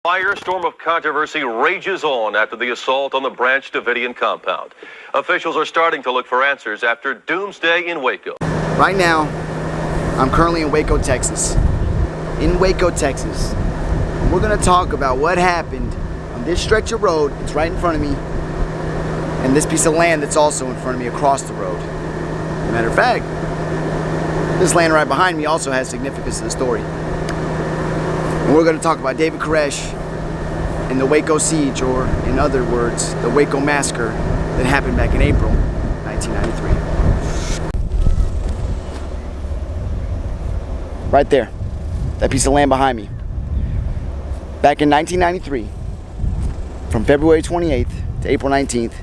Firestorm of controversy rages on after the assault on the Branch Davidian compound. Officials are starting to look for answers after doomsday in Waco. Right now, I'm currently in Waco, Texas. In Waco, Texas. And we're gonna talk about what happened on this stretch of road. It's right in front of me. And this piece of land that's also in front of me across the road. As a matter of fact, this land right behind me also has significance to the story. And we're going to talk about David Koresh and the Waco siege, or in other words, the Waco Massacre that happened back in April 1993. Right there, that piece of land behind me. Back in 1993, from February 28th to April 19th,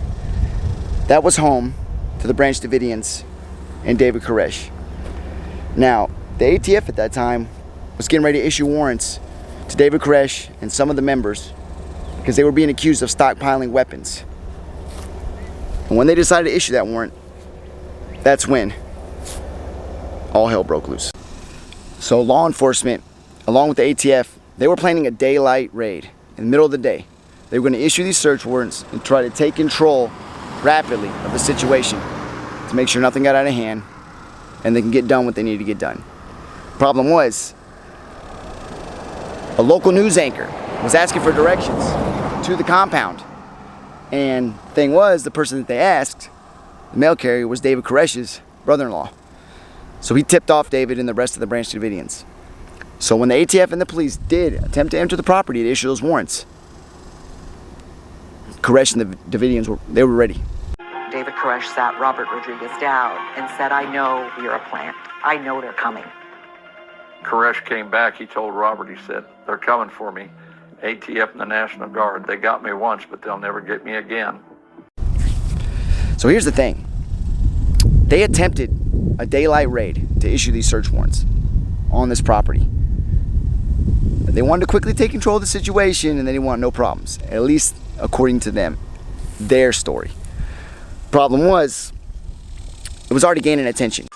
that was home to the Branch Davidians and David Koresh. Now, the ATF at that time was getting ready to issue warrants to David Koresh and some of the members because they were being accused of stockpiling weapons. And when they decided to issue that warrant, that's when all hell broke loose. So law enforcement, along with the ATF, they were planning a daylight raid in the middle of the day. They were going to issue these search warrants and try to take control rapidly of the situation to make sure nothing got out of hand and they can get done what they need to get done. Problem was, a local news anchor was asking for directions to the compound. And the thing was, the person that they asked, the mail carrier, was David Koresh's brother-in-law. So he tipped off David and the rest of the Branch Davidians. So when the ATF and the police did attempt to enter the property to issue those warrants, Koresh and the Davidians were ready. David Koresh sat Robert Rodriguez down and said, "I know you're a plant. I know they're coming." Koresh came back, he told Robert, he said, "They're coming for me. ATF and the National Guard, they got me once, but they'll never get me again." So here's the thing. They attempted a daylight raid to issue these search warrants on this property. They wanted to quickly take control of the situation and they didn't want no problems, at least according to them, their story. Problem was, it was already gaining attention.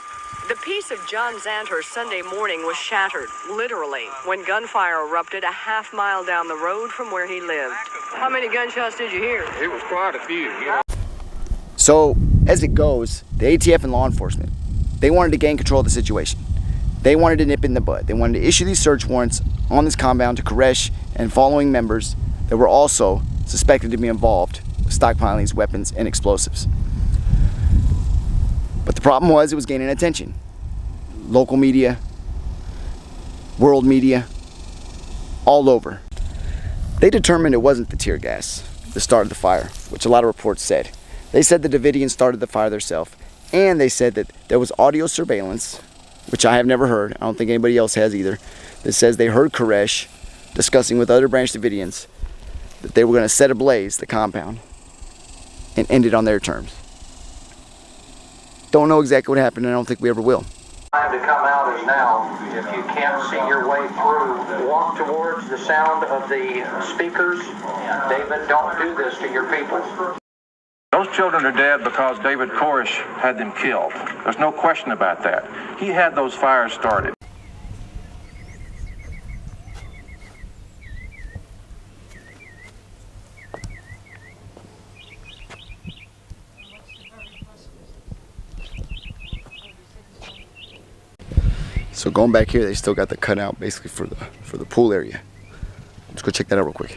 The peace of John Zanter's Sunday morning was shattered, literally, when gunfire erupted a half-mile down the road from where he lived. How many gunshots did you hear? It was quite a few, yeah. So, as it goes, the ATF and law enforcement, they wanted to gain control of the situation. They wanted to nip it in the bud. They wanted to issue these search warrants on this compound to Koresh and following members that were also suspected to be involved with stockpiling these weapons and explosives. But the problem was, it was gaining attention. Local media, world media, all over. They determined it wasn't the tear gas that started the fire, which a lot of reports said. They said the Davidians started the fire themselves, and they said that there was audio surveillance, which I have never heard, I don't think anybody else has either, that says they heard Koresh discussing with other Branch Davidians that they were going to set ablaze the compound and end it on their terms. Don't know exactly what happened, and I don't think we ever will. Time to come out is now. If you can't see your way through, walk towards the sound of the speakers. David, don't do this to your people. Those children are dead because David Koresh had them killed. There's no question about that. He had those fires started. So going back here, they still got the cutout basically for the pool area. Let's go check that out real quick.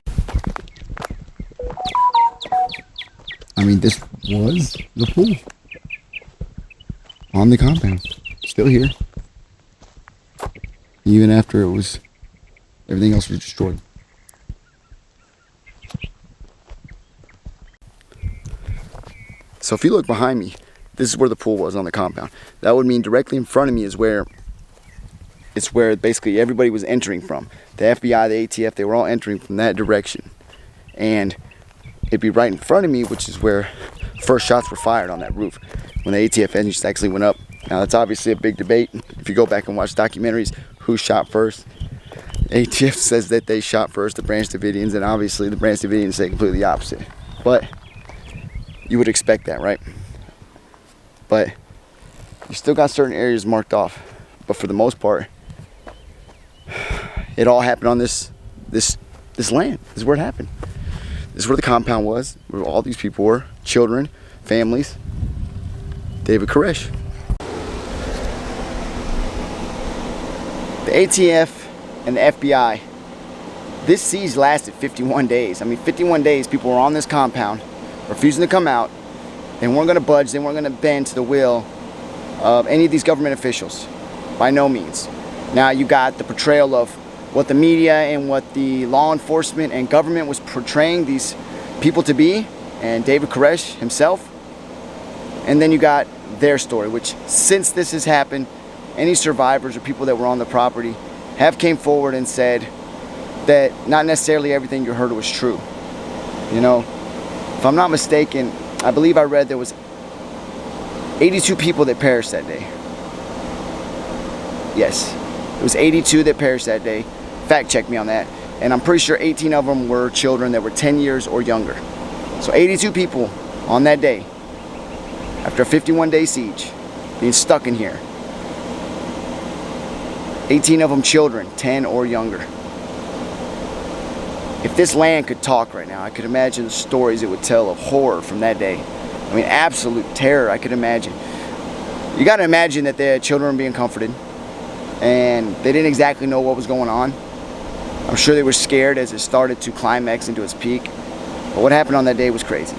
I mean, this was the pool on the compound, still here, even after everything else was destroyed. So if you look behind me, this is where the pool was on the compound. That would mean directly in front of me is where basically everybody was entering from. The FBI, the ATF, they were all entering from that direction. And it'd be right in front of me, which is where first shots were fired on that roof, when the ATF engines actually went up. Now that's obviously a big debate. If you go back and watch documentaries, who shot first? The ATF says that they shot first, the Branch Davidians, and obviously the Branch Davidians say completely the opposite. But you would expect that, right? But you still got certain areas marked off. But for the most part, it all happened on this this land. This is where it happened. This is where the compound was, where all these people were, children, families. David Koresh. The ATF and the FBI, this siege lasted 51 days. I mean, 51 days people were on this compound, refusing to come out. They weren't going to budge, they weren't going to bend to the will of any of these government officials, by no means. Now you got the portrayal of what the media and what the law enforcement and government was portraying these people to be, and David Koresh himself. And then you got their story, which since this has happened, any survivors or people that were on the property have came forward and said that not necessarily everything you heard was true. You know, if I'm not mistaken, I believe I read there was 82 people that perished that day. Yes, it was 82 that perished that day. Fact check me on that. And I'm pretty sure 18 of them were children that were 10 years or younger. So 82 people on that day, after a 51-day siege, being stuck in here. 18 of them children, 10 or younger. If this land could talk right now, I could imagine the stories it would tell of horror from that day. I mean, absolute terror, I could imagine. You gotta imagine that the children were being comforted and they didn't exactly know what was going on. I'm sure they were scared as it started to climax into its peak. But what happened on that day was crazy.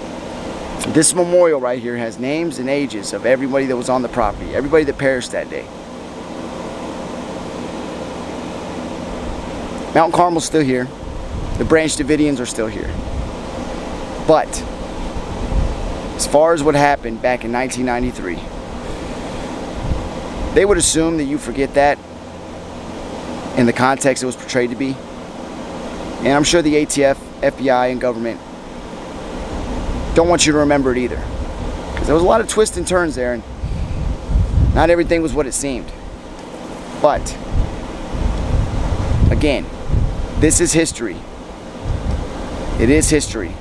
This memorial right here has names and ages of everybody that was on the property, everybody that perished that day. Mount Carmel's still here. The Branch Davidians are still here. But as far as what happened back in 1993, they would assume that you forget that in the context it was portrayed to be. And I'm sure the ATF, FBI, and government don't want you to remember it either. Because there was a lot of twists and turns there, and not everything was what it seemed. But, again, this is history. It is history.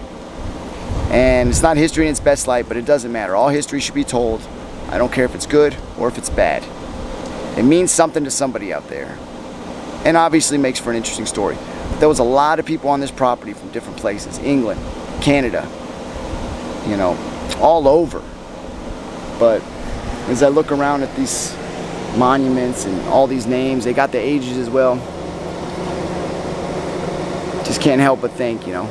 And it's not history in its best light, but it doesn't matter. All history should be told. I don't care if it's good or if it's bad. It means something to somebody out there. And obviously makes for an interesting story. But there was a lot of people on this property from different places. England, Canada, you know, all over. But as I look around at these monuments and all these names, they got the ages as well. Just can't help but think, you know,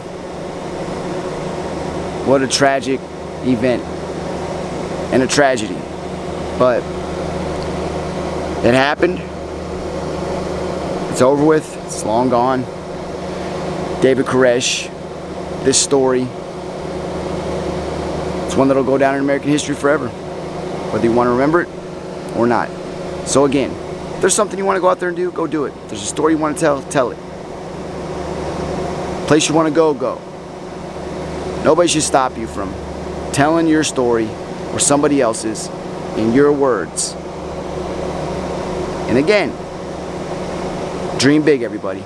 what a tragic event and a tragedy. But it happened. It's over with. It's long gone. David Koresh, this story, it's one that'll go down in American history forever, whether you want to remember it or not. So again, if there's something you want to go out there and do, go do it. If there's a story you want to tell, tell it. Place you want to go, go. Nobody should stop you from telling your story or somebody else's in your words. And again, dream big, everybody.